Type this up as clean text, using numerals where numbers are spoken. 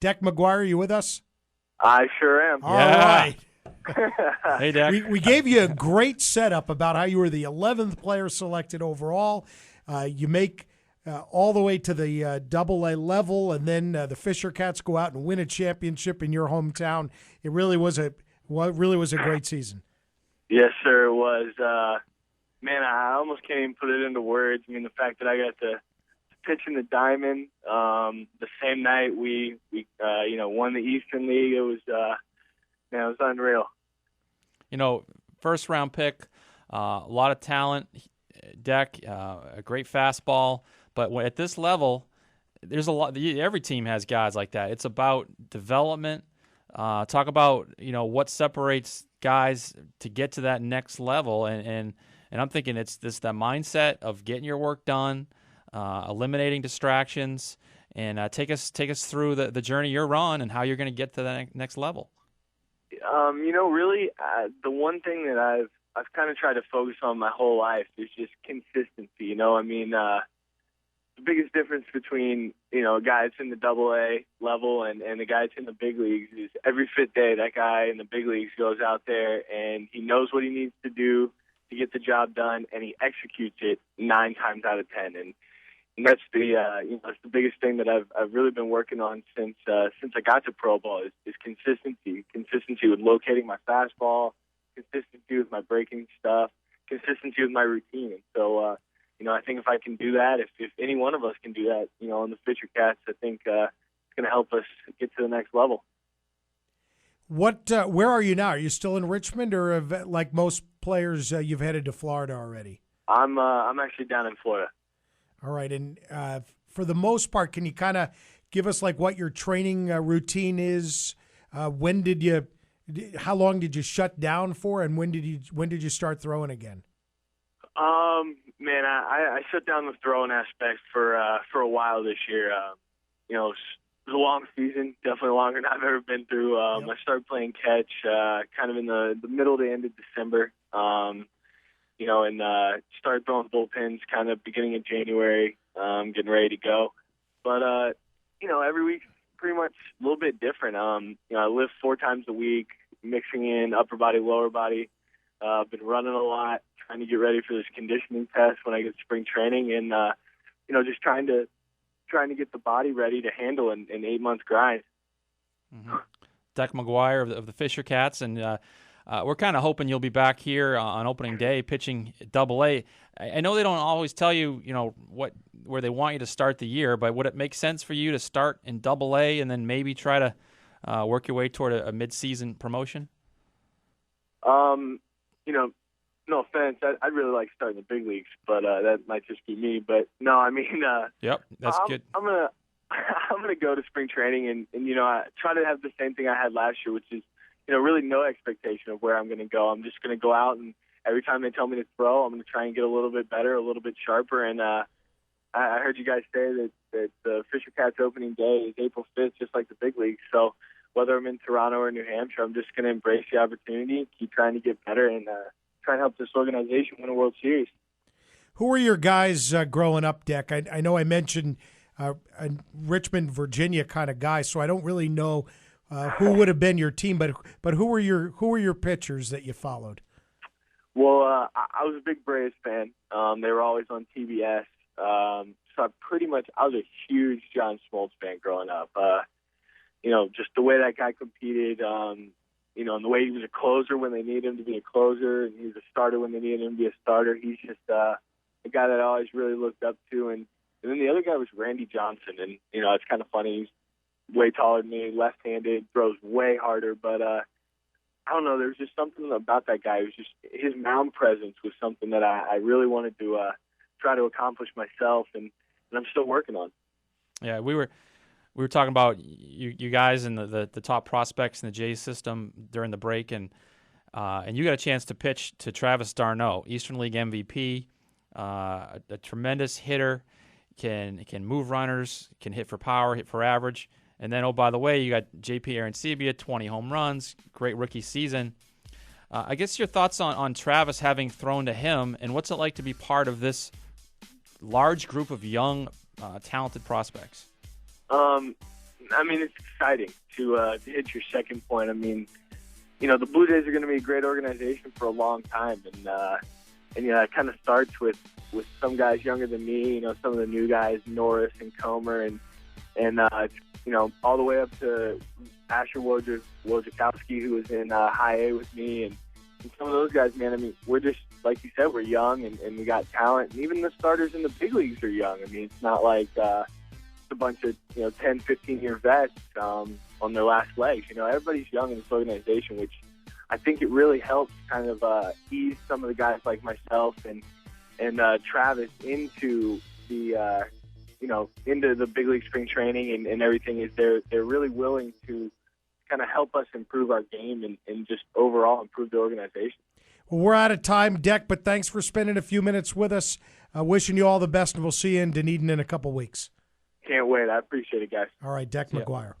Deck McGuire, you with us? I sure am. All right. Hey, Deck. We gave you a great setup about how you were the 11th player selected overall. You make all the way to the AA level, and then the Fisher Cats go out and win a championship in your hometown. It really was a great season. Yes, sir, it was. Man, I almost can't even put it into words. I mean, the fact that I got to pitch in the Diamond the same night we won the Eastern League. It was it was unreal. First round pick, a lot of talent, Deck, a great fastball, but at this level, there's a lot. Every team has guys like that. It's about development. Talk about what separates guys to get to that next level, and I'm thinking it's that mindset of getting your work done. Eliminating distractions, and take us through the journey you're on and how you're going to get to the next level. Really, the one thing that I've kind of tried to focus on my whole life is just consistency. The biggest difference between a guy that's in the AA level and the guy that's in the big leagues is every fifth day that guy in the big leagues goes out there and he knows what he needs to do to get the job done, and he executes it 9 times out of 10. And that's that's the biggest thing that I've really been working on since I got to pro ball is consistency. Consistency with locating my fastball, consistency with my breaking stuff, consistency with my routine. And so I think if I can do that, if any one of us can do that, on the Fisher Cats, I think it's going to help us get to the next level. Where are you now? Are you still in Richmond, or like most players, you've headed to Florida already? I'm actually down in Florida. All right, and for the most part, can you kind of give us like what your training routine is? How long did you shut down for, and when did you start throwing again? Man, I shut down the throwing aspect for a while this year. It was a long season, definitely longer than I've ever been through. I started playing catch kind of in the middle to end of December. And started throwing bullpens kind of beginning of January, getting ready to go. But, every week pretty much a little bit different. I lift 4 times a week, mixing in upper body, lower body. Been running a lot, trying to get ready for this conditioning test when I get to spring training, and, just trying to get the body ready to handle an 8-month grind. Mm-hmm. Deck McGuire of the Fisher Cats, and we're kind of hoping you'll be back here on opening day pitching AA. I know they don't always tell you, where they want you to start the year, but would it make sense for you to start in AA and then maybe try to work your way toward a mid-season promotion? No offense, I'd really like starting the big leagues, but that might just be me. But no, I mean, yep, that's good. I'm gonna go to spring training and I try to have the same thing I had last year, which is really no expectation of where I'm going to go. I'm just going to go out, and every time they tell me to throw, I'm going to try and get a little bit better, a little bit sharper. And I heard you guys say that the Fisher Cats opening day is April 5th, just like the big leagues. So whether I'm in Toronto or New Hampshire, I'm just going to embrace the opportunity, keep trying to get better, and try and help this organization win a World Series. Who were your guys growing up, Deck? I know I mentioned a Richmond, Virginia kind of guy, so I don't really know who would have been your team, but who were your pitchers that you followed? Well, I was a big Braves fan. They were always on TBS. So I was a huge John Smoltz fan growing up. Just the way that guy competed, and the way he was a closer when they needed him to be a closer, and he was a starter when they needed him to be a starter. He's just a guy that I always really looked up to. And then the other guy was Randy Johnson, and it's kind of funny. He's way taller than me, left-handed, throws way harder, but I don't know. There was just something about that guy. It was just his mound presence was something that I really wanted to try to accomplish myself, and I'm still working on. Yeah, we were talking about you guys and the top prospects in the Jays system during the break, and you got a chance to pitch to Travis d'Arnaud, Eastern League MVP, a tremendous hitter, can move runners, can hit for power, hit for average. And then, oh, by the way, you got J.P. Arancibia, 20 home runs, great rookie season. I guess your thoughts on Travis having thrown to him, and what's it like to be part of this large group of young, talented prospects? I mean, it's exciting to hit your second point. I mean, the Blue Jays are going to be a great organization for a long time, and it kind of starts with some guys younger than me. Some of the new guys, Norris and Comer, and all the way up to Asher Wojciechowski, who was in High A with me, and some of those guys, man. I mean, we're just, like you said, we're young and we got talent, and even the starters in the big leagues are young. I mean, it's not like a bunch of 10, 15-year vets on their last legs. Everybody's young in this organization, which I think it really helps kind of ease some of the guys like myself and Travis into the into the big league spring training and everything. Is they're really willing to kind of help us improve our game and just overall improve the organization. Well, we're out of time, Deck, but thanks for spending a few minutes with us. Wishing you all the best, and we'll see you in Dunedin in a couple weeks. Can't wait. I appreciate it, guys. All right, Deck McGuire.